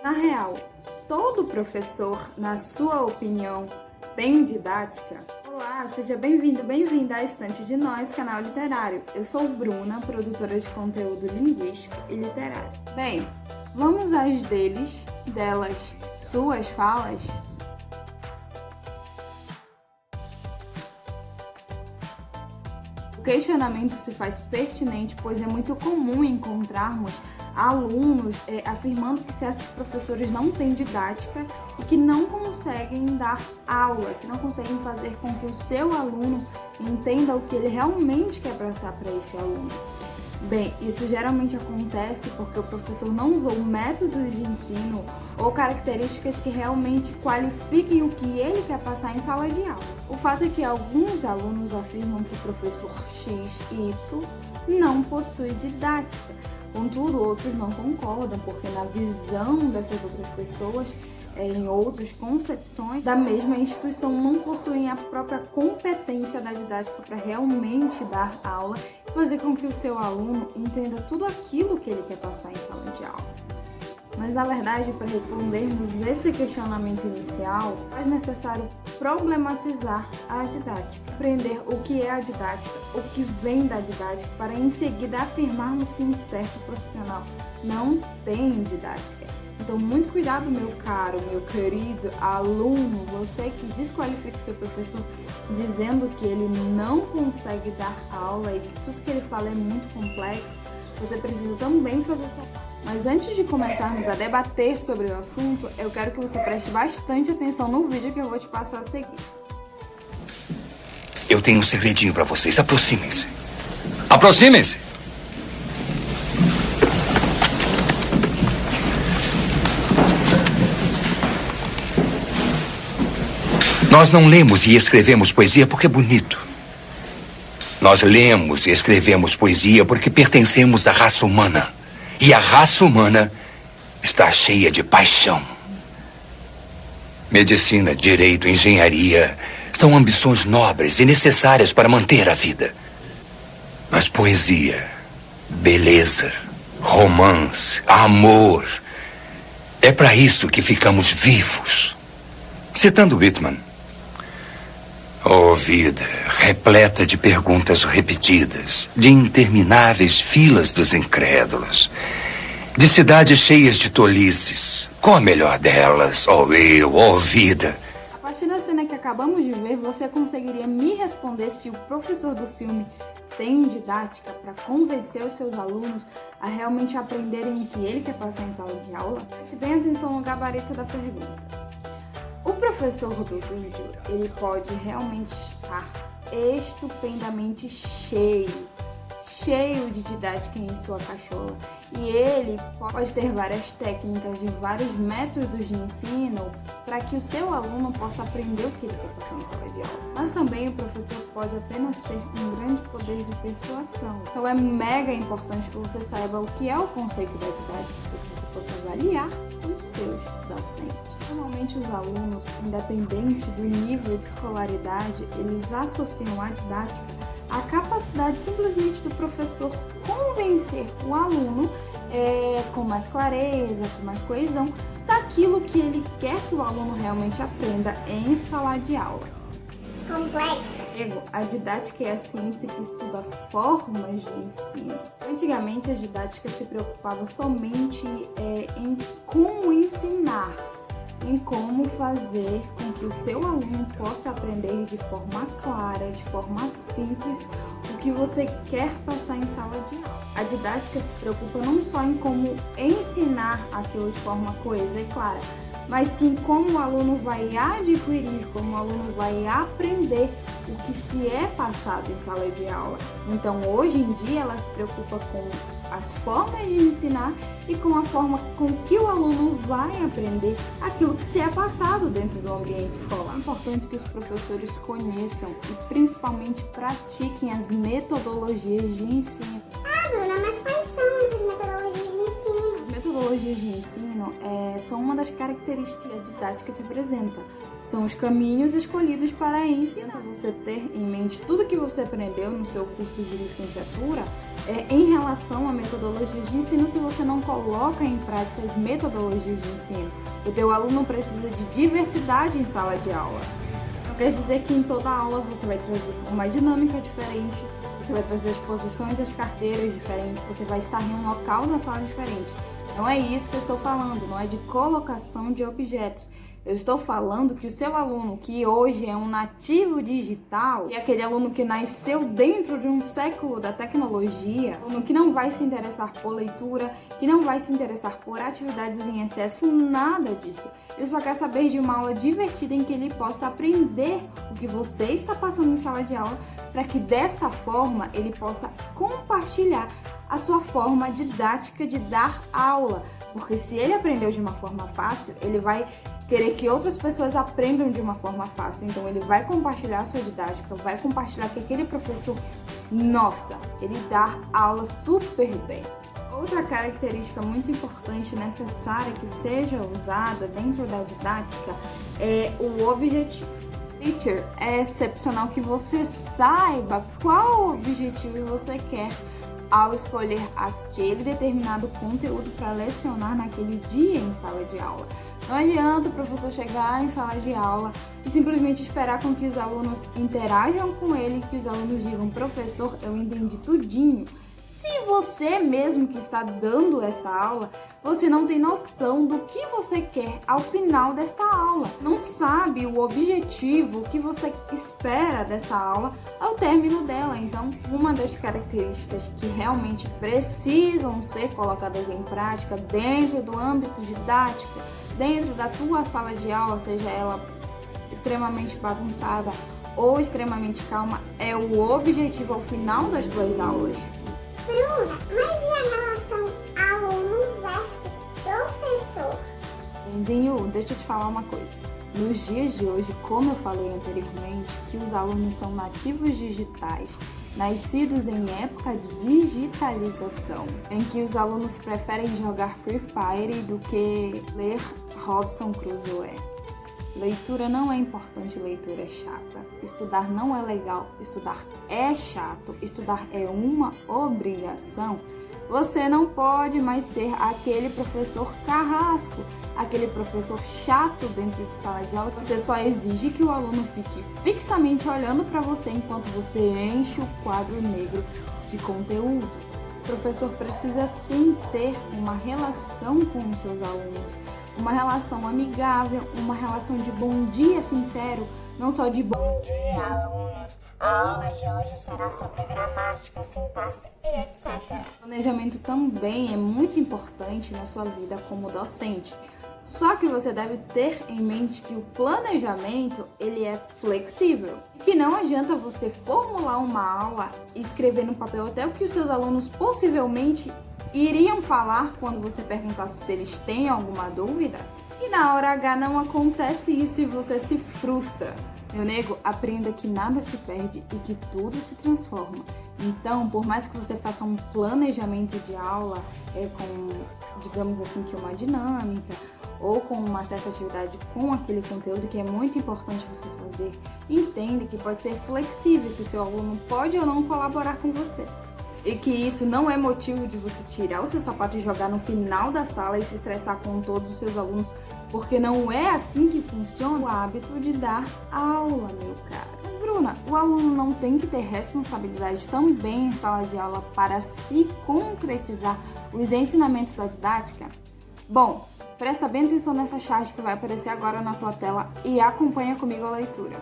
Na real, todo professor, na sua opinião, tem didática? Olá, seja bem-vindo, bem-vinda à Estante de Nós, canal literário. Eu sou Bruna, produtora de conteúdo linguístico e literário. Bem, vamos às delas, suas falas? O questionamento se faz pertinente, pois é muito comum encontrarmos alunos afirmando que certos professores não têm didática e que não conseguem dar aula, que não conseguem fazer com que o seu aluno entenda o que ele realmente quer passar para esse aluno. Bem, isso geralmente acontece porque o professor não usou métodos de ensino ou características que realmente qualifiquem o que ele quer passar em sala de aula. O fato é que alguns alunos afirmam que o professor X e Y não possui didática. Contudo, outros não concordam, porque na visão dessas outras pessoas, em outras concepções da mesma instituição, não possuem a própria competência da didática para realmente dar aula e fazer com que o seu aluno entenda tudo aquilo que ele quer passar em sala de aula. Mas, na verdade, para respondermos esse questionamento inicial, é necessário problematizar a didática, aprender o que é a didática, o que vem da didática, para em seguida afirmarmos que um certo profissional não tem didática. Então, muito cuidado, meu caro, meu querido aluno, você que desqualifica o seu professor dizendo que ele não consegue dar aula e que tudo que ele fala é muito complexo, você precisa também fazer sua parte. Mas antes de começarmos a debater sobre o assunto, eu quero que você preste bastante atenção no vídeo que eu vou te passar a seguir. Eu tenho um segredinho pra vocês. Aproximem-se. Aproximem-se! Nós não lemos e escrevemos poesia porque é bonito. Nós lemos e escrevemos poesia porque pertencemos à raça humana. E a raça humana está cheia de paixão. Medicina, direito, engenharia são ambições nobres e necessárias para manter a vida. Mas poesia, beleza, romance, amor, é para isso que ficamos vivos. Citando Whitman, oh, vida, repleta de perguntas repetidas, de intermináveis filas dos incrédulos, de cidades cheias de tolices. Qual a melhor delas, oh eu, oh vida? A partir da cena que acabamos de ver, você conseguiria me responder se o professor do filme tem didática para convencer os seus alunos a realmente aprenderem o que ele quer passar em sala de aula? Preste bem atenção no gabarito da pergunta. O professor do vídeo, ele pode realmente estar estupendamente cheio de didática em sua cachola. E ele pode ter várias técnicas de vários métodos de ensino para que o seu aluno possa aprender o que ele quer passar em sala de aula. Mas também o professor pode apenas ter um grande poder de persuasão. Então é mega importante que você saiba o que é o conceito da didática, para que você possa avaliar os seus docentes. Normalmente os alunos, independente do nível de escolaridade, eles associam a didática à capacidade simplesmente do professor convencer o aluno com mais clareza, com mais coesão, daquilo que ele quer que o aluno realmente aprenda em sala de aula. Complexo. A didática é a ciência que estuda formas de ensino. Antigamente a didática se preocupava somente em como ensinar, em como fazer com que o seu aluno possa aprender de forma clara, de forma simples, o que você quer passar em sala de aula. A didática se preocupa não só em como ensinar aquilo de forma coesa e clara, mas sim como o aluno vai adquirir, como o aluno vai aprender o que se é passado em sala de aula. Então, hoje em dia, ela se preocupa com as formas de ensinar e com a forma com que o aluno vai aprender aquilo que se é passado dentro do ambiente escolar. É importante que os professores conheçam e principalmente pratiquem as metodologias de ensino. Ah, Bruna, mas quais são essas metodologias de ensino? As metodologias de ensino são uma das características que a didática te apresenta. São os caminhos escolhidos para ensinar. Você ter em mente tudo que você aprendeu no seu curso de licenciatura em relação a metodologias de ensino, se você não coloca em prática as metodologias de ensino. O teu aluno precisa de diversidade em sala de aula. Não quer dizer que em toda aula você vai trazer uma dinâmica diferente, você vai trazer as posições das carteiras diferentes, você vai estar em um local na sala diferente. Não é isso que eu estou falando, não é de colocação de objetos. Eu estou falando que o seu aluno, que hoje é um nativo digital, e aquele aluno que nasceu dentro de um século da tecnologia, aluno que não vai se interessar por leitura, que não vai se interessar por atividades em excesso, nada disso. Ele só quer saber de uma aula divertida em que ele possa aprender o que você está passando em sala de aula, para que desta forma ele possa compartilhar a sua forma didática de dar aula. Porque se ele aprendeu de uma forma fácil, ele vai querer que outras pessoas aprendam de uma forma fácil. Então ele vai compartilhar a sua didática, vai compartilhar que aquele professor, nossa, ele dá aula super bem. Outra característica muito importante, necessária que seja usada dentro da didática é o objetivo. Teacher, é excepcional que você saiba qual objetivo você quer ao escolher aquele determinado conteúdo para lecionar naquele dia em sala de aula. Não adianta o professor chegar em sala de aula e simplesmente esperar com que os alunos interajam com ele, que os alunos digam: professor, eu entendi tudinho. Se você mesmo que está dando essa aula, você não tem noção do que você quer ao final desta aula. Não sabe o objetivo que você espera dessa aula ao término dela. Então, uma das características que realmente precisam ser colocadas em prática dentro do âmbito didático, dentro da tua sala de aula, seja ela extremamente bagunçada ou extremamente calma, é o objetivo ao final das tuas aulas. Bruna, mas e a relação aluno versus professor? Benzinho, deixa eu te falar uma coisa. Nos dias de hoje, como eu falei anteriormente, que os alunos são nativos digitais, nascidos em época de digitalização, em que os alunos preferem jogar Free Fire do que ler Robinson Crusoe. Leitura não é importante, leitura é chata. Estudar não é legal, estudar é chato, estudar é uma obrigação. Você não pode mais ser aquele professor carrasco, aquele professor chato dentro de sala de aula. Você só exige que o aluno fique fixamente olhando para você enquanto você enche o quadro negro de conteúdo. O professor precisa sim ter uma relação com os seus alunos. Uma relação amigável, uma relação de bom dia sincero, não só de bom dia, alunos. A aula de hoje será sobre gramática, sintaxe e etc. O planejamento também é muito importante na sua vida como docente. Só que você deve ter em mente que o planejamento ele é flexível. Que não adianta você formular uma aula e escrever no papel até o que os seus alunos possivelmente iriam falar quando você perguntasse se eles têm alguma dúvida. E na hora H não acontece isso e você se frustra. Meu nego, aprenda que nada se perde e que tudo se transforma. Então, por mais que você faça um planejamento de aula com, digamos assim, que uma dinâmica ou com uma certa atividade com aquele conteúdo que é muito importante você fazer, entenda que pode ser flexível, que o seu aluno pode ou não colaborar com você. E que isso não é motivo de você tirar o seu sapato e jogar no final da sala e se estressar com todos os seus alunos, porque não é assim que funciona o hábito de dar aula, meu cara. Mas, Bruna, o aluno não tem que ter responsabilidade também em sala de aula para se concretizar os ensinamentos da didática? Bom, presta bem atenção nessa charge que vai aparecer agora na tua tela e acompanha comigo a leitura.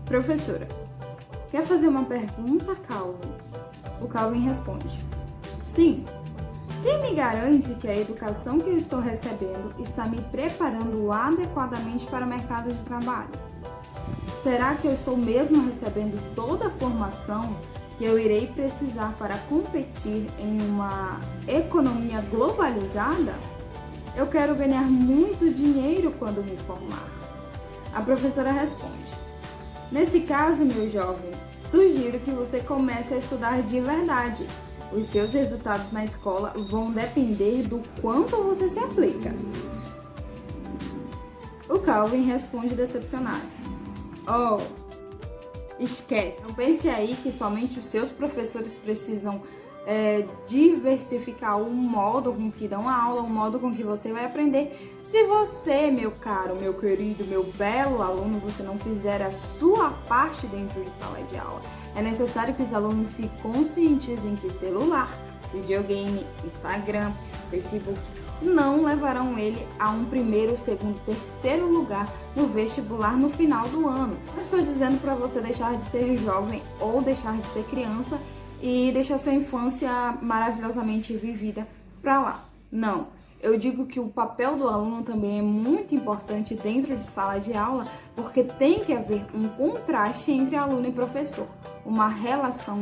Professora, quer fazer uma pergunta, Calvin? O Calvin responde: sim. Quem me garante que a educação que eu estou recebendo está me preparando adequadamente para o mercado de trabalho? Será que eu estou mesmo recebendo toda a formação que eu irei precisar para competir em uma economia globalizada? Eu quero ganhar muito dinheiro quando me formar. A professora responde: nesse caso, meu jovem, sugiro que você comece a estudar de verdade. Os seus resultados na escola vão depender do quanto você se aplica. O Calvin responde decepcionado. Oh, esquece. Não pense aí que somente os seus professores precisam diversificar o modo com que dão a aula, o modo com que você vai aprender. Se você, meu caro, meu querido, meu belo aluno, você não fizer a sua parte dentro de sala de aula, é necessário que os alunos se conscientizem que celular, videogame, Instagram, Facebook não levarão ele a um primeiro, segundo, terceiro lugar no vestibular no final do ano. Não estou dizendo para você deixar de ser jovem ou deixar de ser criança e deixar sua infância maravilhosamente vivida para lá. Não. Eu digo que o papel do aluno também é muito importante dentro de sala de aula, porque tem que haver um contraste entre aluno e professor, uma relação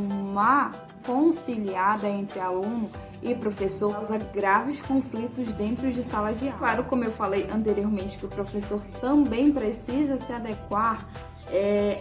conciliada entre aluno e professor causa graves conflitos dentro de sala de aula. Claro, como eu falei anteriormente, que o professor também precisa se adequar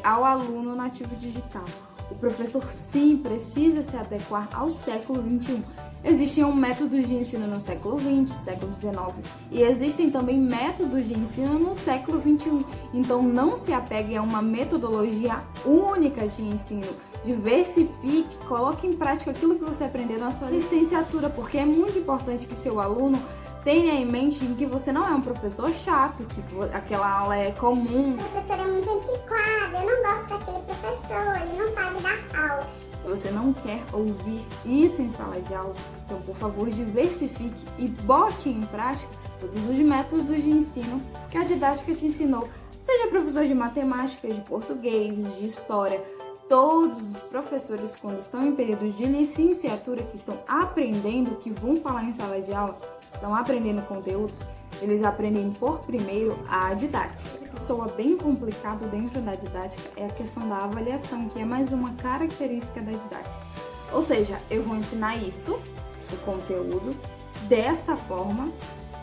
ao aluno nativo digital. O professor sim precisa se adequar ao século XXI. Existiam métodos de ensino no século XX, século XIX e existem também métodos de ensino no século XXI. Então não se apegue a uma metodologia única de ensino. Diversifique, coloque em prática aquilo que você aprendeu na sua licenciatura, porque é muito importante que seu aluno tenha em mente que você não é um professor chato, que aquela aula é comum. O professor é muito antiquado, eu não gosto daquele professor, ele não sabe dar aula. Se você não quer ouvir isso em sala de aula, então por favor diversifique e bote em prática todos os métodos de ensino que a didática te ensinou. Seja professor de matemática, de português, de história, todos os professores, quando estão em período de licenciatura, que estão aprendendo, que vão falar em sala de aula, estão aprendendo conteúdos, eles aprendem por primeiro a didática. O que soa bem complicado dentro da didática é a questão da avaliação, que é mais uma característica da didática. Ou seja, eu vou ensinar isso, o conteúdo, desta forma,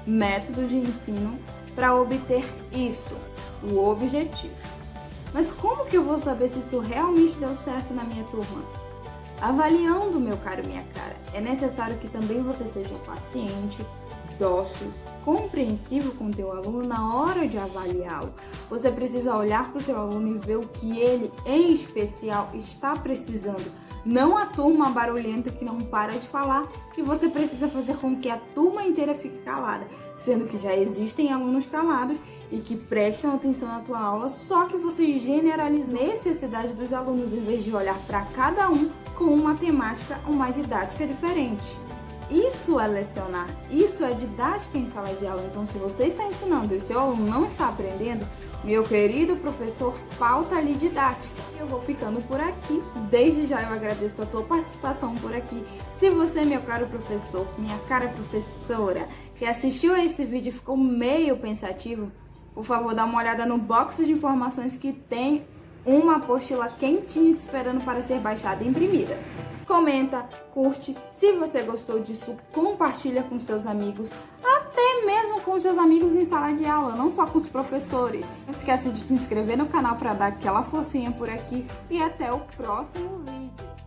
método de ensino, para obter isso, o objetivo. Mas como que eu vou saber se isso realmente deu certo na minha turma? Avaliando, meu caro, minha cara. É necessário que também você seja paciente, dócil, compreensivo com o teu aluno na hora de avaliá-lo. Você precisa olhar para o teu aluno e ver o que ele, em especial, está precisando. Não a turma barulhenta que não para de falar, e você precisa fazer com que a turma inteira fique calada, sendo que já existem alunos calados e que prestam atenção na tua aula, só que você generaliza a necessidade dos alunos em vez de olhar para cada um com uma temática, uma didática diferente. Isso é lecionar, isso é didática em sala de aula. Então, se você está ensinando e o seu aluno não está aprendendo, meu querido professor, falta ali didática. Eu vou ficando por aqui. Desde já eu agradeço a tua participação por aqui. Se você, meu caro professor, minha cara professora, que assistiu a esse vídeo e ficou meio pensativo, por favor, dá uma olhada no box de informações que tem uma apostila quentinha te esperando para ser baixada e imprimida. Comenta, curte, se você gostou disso, compartilha com seus amigos, até mesmo com seus amigos em sala de aula, não só com os professores. Não esquece de se inscrever no canal para dar aquela forcinha por aqui e até o próximo vídeo.